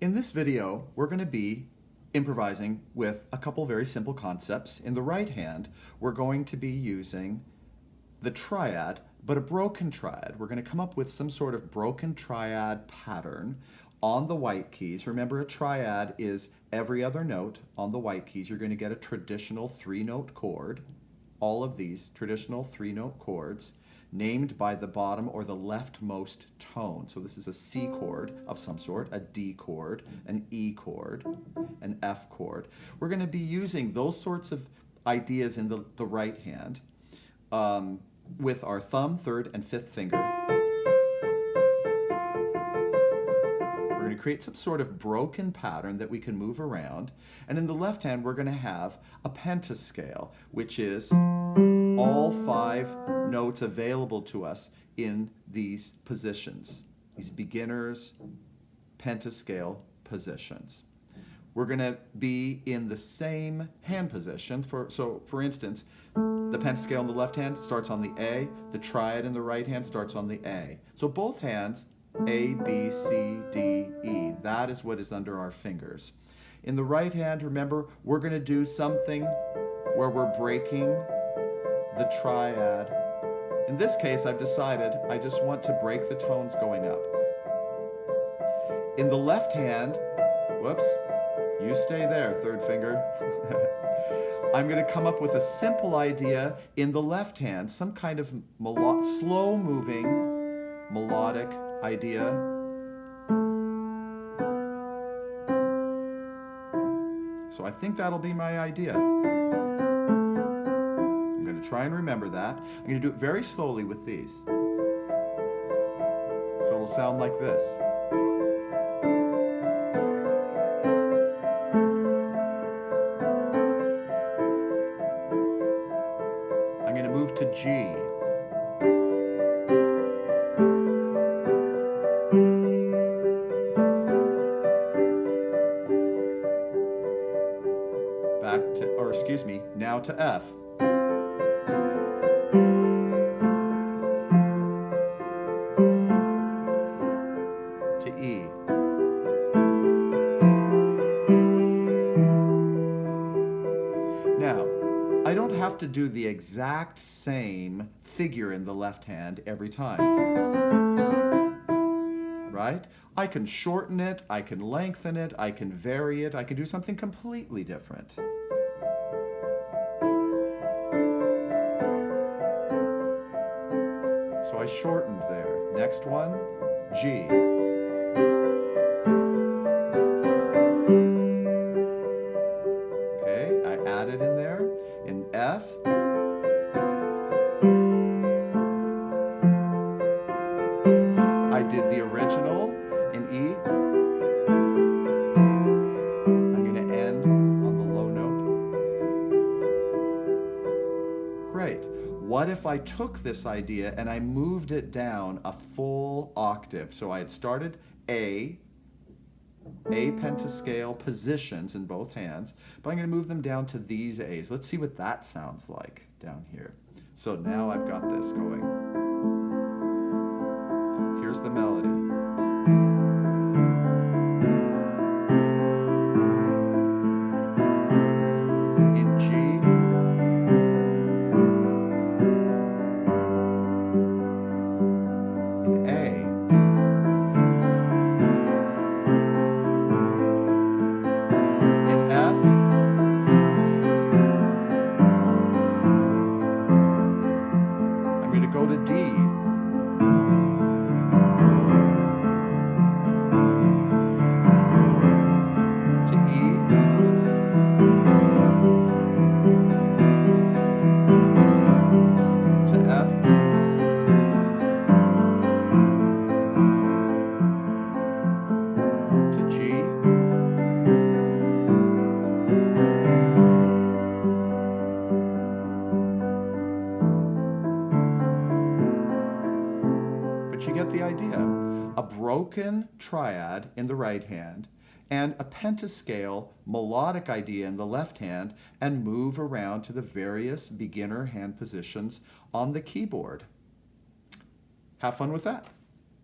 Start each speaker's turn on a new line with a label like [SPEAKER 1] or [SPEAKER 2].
[SPEAKER 1] In this video, we're going to be improvising with a couple very simple concepts. In the right hand, we're going to be using the triad, but a broken triad. We're going to come up with some sort of broken triad pattern on the white keys. Remember, a triad is every other note on the white keys. You're going to get a traditional three-note chord. All of these traditional three-note chords named by the bottom or the leftmost tone. So this is a C chord of some sort, a D chord, an E chord, an F chord. We're going to be using those sorts of ideas in the right hand with our thumb, third, and fifth finger. We're going to create some sort of broken pattern that we can move around. And in the left hand, we're going to have a pentascale, which is all 5 notes available to us in these positions, these beginners pentascale positions. We're going to be in the same hand position. So for instance, the pentascale in the left hand starts on the A, the triad in the right hand starts on the A. So both hands, A, B, C, D, E. That is what is under our fingers. In the right hand, remember, we're going to do something where we're breaking the triad. In this case, I've decided I just want to break the tones going up. In the left hand, whoops, you stay there, third finger. I'm going to come up with a simple idea in the left hand, some kind of slow-moving, melodic idea. So I think that'll be my idea. I'm going to try and remember that. I'm going to do it very slowly with these. So it'll sound like this. I'm going to move to G. Now to F. To E. Now, I don't have to do the exact same figure in the left hand every time. Right? I can shorten it, I can lengthen it, I can vary it, I can do something completely different. So I shortened there. Next one, G. Okay, I added in there. In F. I did the original. In E. I'm going to end on the low note. Great. What if I took this idea and I moved it down a full octave? So I had started A pentascale positions in both hands, but I'm going to move them down to these A's. Let's see what that sounds like down here. So now I've got this going. Here's the melody. In G. Go to D. To E. To F. To G. You get the idea. A broken triad in the right hand and a pentascale melodic idea in the left hand, and move around to the various beginner hand positions on the keyboard. Have fun with that.